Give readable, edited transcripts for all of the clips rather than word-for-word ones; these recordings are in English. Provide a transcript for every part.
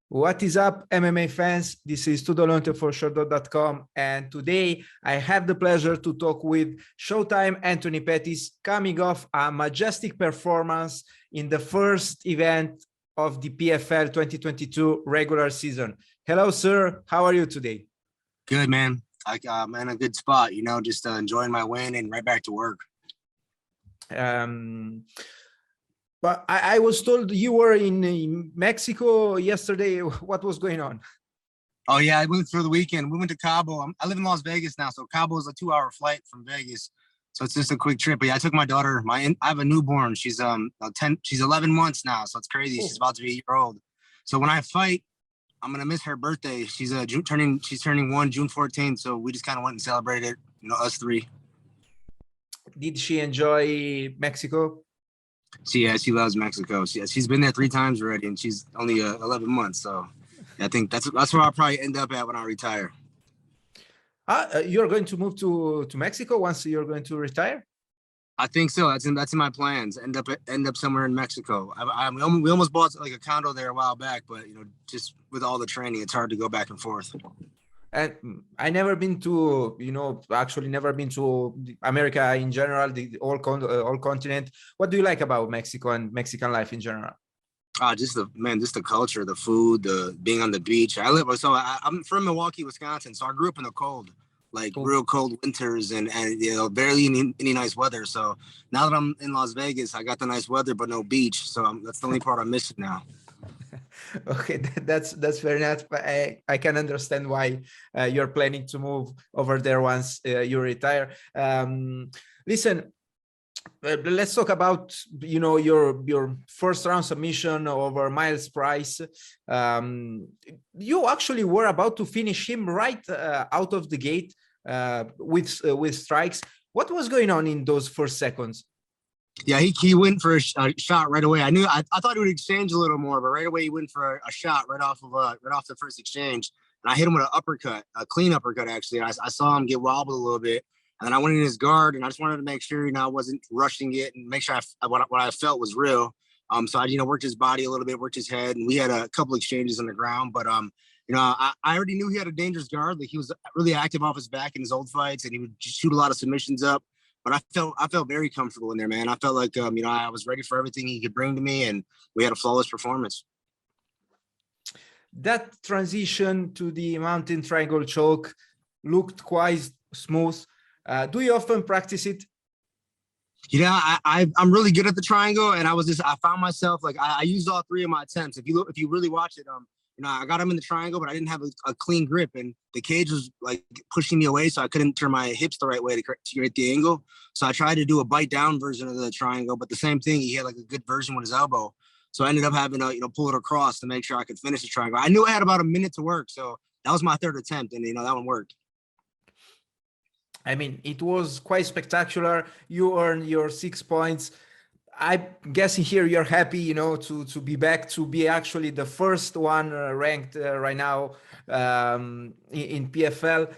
What is up, MMA fans? This is titleholder for Sherdog.com, and today I have the pleasure to talk with Showtime Anthony Pettis, coming off a majestic performance in the first event of the PFL 2022 regular season. Hello, sir. How are you today? Good, man. I'm in a good spot, just enjoying my win and right back to work. But I was told you were in Mexico yesterday. What was going on? Oh, yeah. I went through the weekend. We went to Cabo. I live in Las Vegas now, so Cabo is a 2-hour flight from Vegas. So it's just a quick trip. But yeah, I took my daughter. I have a newborn. She's 11 months now, so it's crazy. She's about to be a year old. So when I fight, I'm gonna miss her birthday. She's turning 1 June 14th. So we just kind of went and celebrated, us three. Did she enjoy Mexico? She loves Mexico. She's been there 3 times already, and she's only 11 months. So I think that's where I'll probably end up at when I retire. You're going to move to Mexico once you're going to retire? I think so. That's in my plans. End up somewhere in Mexico. We almost bought like a condo there a while back, but just with all the training, it's hard to go back and forth. And I never been to, actually never been to America in general, the whole continent. What do you like about Mexico and Mexican life in general? Just the culture, the food, the being on the beach. I'm from Milwaukee, Wisconsin, so I grew up in the cold, like real cold winters and barely any nice weather. So now that I'm in Las Vegas, I got the nice weather, but no beach. So that's the only part I'm missing now. Okay, that's very nice. But I can understand why you're planning to move over there once you retire. Listen, let's talk about your first round submission over Myles Price. You actually were about to finish him right out of the gate with strikes. What was going on in those first seconds? Yeah, he went for a shot right away. I thought he would exchange a little more, but right away he went for a shot right off the first exchange, and I hit him with an uppercut, a clean uppercut actually. I saw him get wobbled a little bit, and then I went in his guard, and I just wanted to make sure I wasn't rushing it and make sure what I felt was real. So I worked his body a little bit, worked his head, and we had a couple exchanges on the ground. But I already knew he had a dangerous guard. Like he was really active off his back in his old fights, and he would shoot a lot of submissions up. But I felt very comfortable in there, man. I felt like I was ready for everything he could bring to me, and we had a flawless performance. That transition to the mountain triangle choke looked quite smooth. Do you often practice it? I'm really good at the triangle, and I found myself like I used all 3 of my attempts. If you really watch it, I got him in the triangle, but I didn't have a clean grip, and the cage was like pushing me away, so I couldn't turn my hips the right way to create the angle. So I tried to do a bite down version of the triangle, but the same thing, he had like a good version with his elbow. So I ended up having to pull it across to make sure I could finish the triangle. I knew I had about a minute to work, so that was my 3rd attempt, and that one worked. I mean, it was quite spectacular. You earned your 6 points. I'm guessing here you're happy, to be back, to be actually the first one ranked right now in PFL.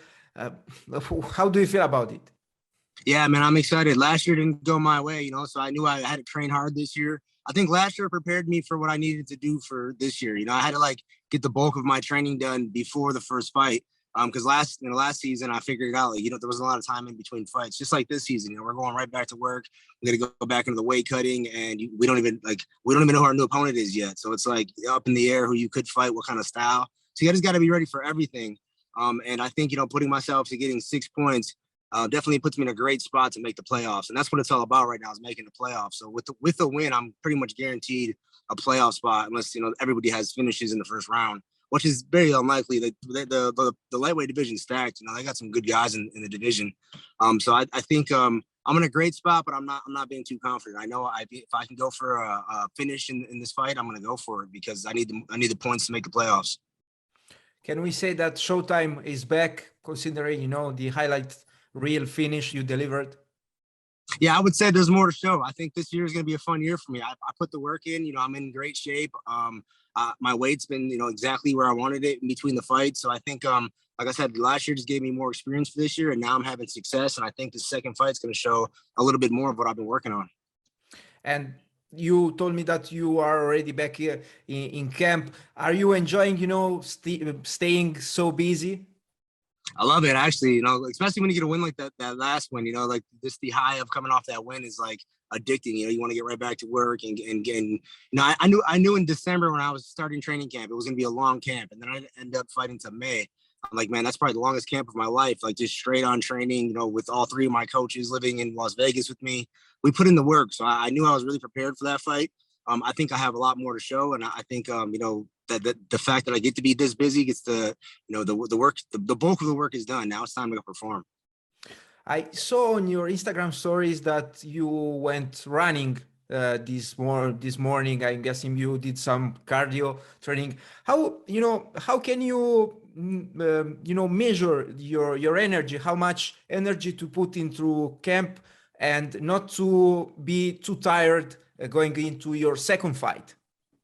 How do you feel about it? Yeah, man, I'm excited. Last year didn't go my way, so I knew I had to train hard this year. I think last year prepared me for what I needed to do for this year. I had to get the bulk of my training done before the first fight. Because last season I figured it out, there was a lot of time in between fights, just like this season. We're going right back to work. We got to go back into the weight cutting, and we don't even know who our new opponent is yet. So it's up in the air who you could fight, what kind of style. So you just got to be ready for everything. And I think putting myself to getting 6 points definitely puts me in a great spot to make the playoffs, and that's what it's all about right now, is making the playoffs. So with the win, I'm pretty much guaranteed a playoff spot, unless everybody has finishes in the first round, which is very unlikely. The lightweight division stacked. They got some good guys in the division. So I think I'm in a great spot, but I'm not being too confident. I know if I can go for a finish in this fight, I'm going to go for it, because I need the points to make the playoffs. Can we say that Showtime is back, considering the highlight reel finish you delivered? Yeah, I would say there's more to show. I think this year is going to be a fun year for me. I put the work in. I'm in great shape. My weight's been, exactly where I wanted it in between the fights. So I think, like I said, last year just gave me more experience for this year, and now I'm having success. And I think the second fight's going to show a little bit more of what I've been working on. And you told me that you are already back here in camp. Are you enjoying, staying so busy? I love it actually, especially when you get a win like that last win, like just the high of coming off that win is like addicting. You want to get right back to work and I knew in December when I was starting training camp, it was gonna be a long camp, and then I end up fighting to May. I'm like, man, that's probably the longest camp of my life. Like just straight on training, with all three of my coaches living in Las Vegas with me. We put in the work. So I knew I was really prepared for that fight. I think I have a lot more to show. And I think, that the fact that I get to be this busy gets the work, the bulk of the work is done. Now it's time to go perform. I saw on your Instagram stories that you went running this morning. I'm guessing you did some cardio training. How can you measure your energy? How much energy to put into camp and not to be too tired going into your second fight?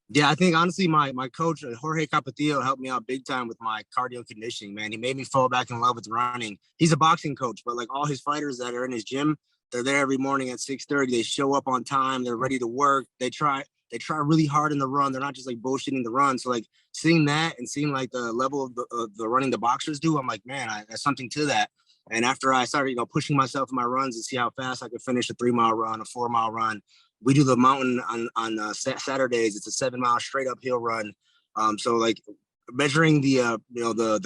Yeah, I think honestly, my coach Jorge Capetillo helped me out big time with my cardio conditioning. Man, he made me fall back in love with running. He's a boxing coach, but like all his fighters that are in his gym, they're there every morning at 6:30. They show up on time. They're ready to work. They try really hard in the run. They're not just like bullshitting the run. So like seeing that and seeing like the level of the running the boxers do, I'm like, man, there's something to that. And after I started, pushing myself in my runs and see how fast I could finish a 3-mile run, a 4-mile run. We do the mountain on Saturdays. It's a 7-mile straight uphill run. So like measuring the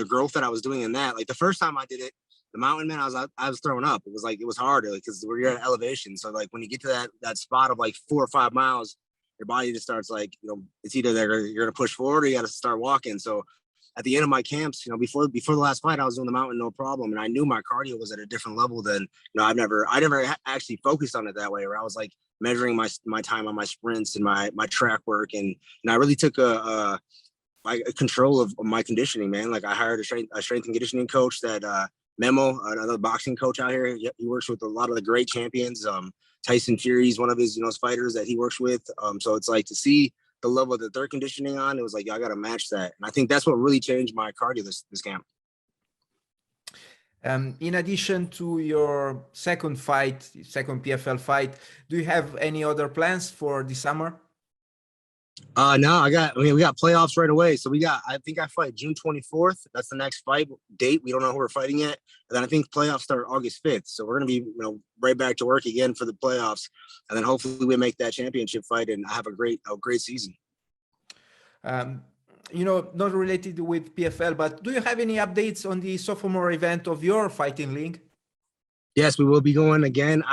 growth that I was doing in that, like the first time I did it, the mountain, man, I was throwing up. It was hard because we're at elevation. So like when you get to that spot of like 4 or 5 miles, your body just starts like, it's either you're gonna push forward or you got to start walking. So at the end of my camps, before the last fight, I was doing the mountain no problem, and I knew my cardio was at a different level than I never actually focused on it that way. Where I was like measuring my time on my sprints and my track work, and I really took a control of my conditioning, man. Like I hired a strength and conditioning coach that Memo, another boxing coach out here. He works with a lot of the great champions. Tyson Fury's one of his fighters that he works with. So it's like to see the level that they're conditioning on, it was like, I got to match that. And I think that's what really changed my cardio this camp. In addition to your second PFL fight, do you have any other plans for the summer? No, we got playoffs right away. So I think I fight June 24th. That's the next fight date. We don't know who we're fighting yet. And then I think playoffs start August 5th. So we're going to be, right back to work again for the playoffs. And then hopefully we make that championship fight and have a great season. Not related with PFL, but do you have any updates on the sophomore event of your fighting league? Yes, we will be going again.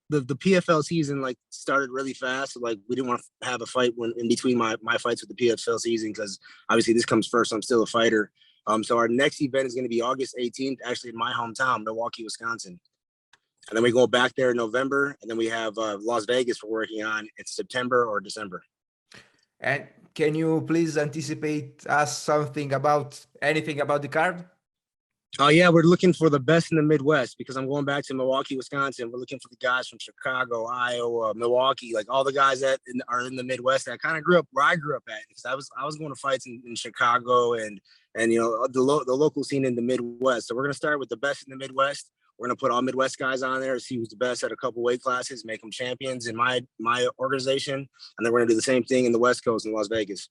The PFL season started really fast. So, we didn't want to have a fight in between my fights with the PFL season because obviously this comes first. I'm still a fighter. So our next event is going to be August 18th, actually in my hometown, Milwaukee, Wisconsin. And then we go back there in November, and then we have Las Vegas we're working on in September or December. And can you please anticipate us anything about the card? Oh, yeah, we're looking for the best in the Midwest because I'm going back to Milwaukee, Wisconsin. We're looking for the guys from Chicago, Iowa, Milwaukee, like all the guys that are in the Midwest that kind of grew up where I grew up at. Because I was going to fights in Chicago and the local scene in the Midwest. So we're going to start with the best in the Midwest. We're going to put all Midwest guys on there, see who's the best at a couple weight classes, make them champions in my organization. And then we're going to do the same thing in the West Coast in Las Vegas.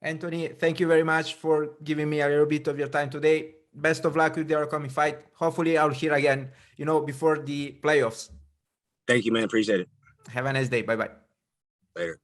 Anthony, thank you very much for giving me a little bit of your time today. Best of luck with the upcoming fight. Hopefully I'll hear again, before the playoffs. Thank you, man. Appreciate it. Have a nice day. Bye-bye. Later.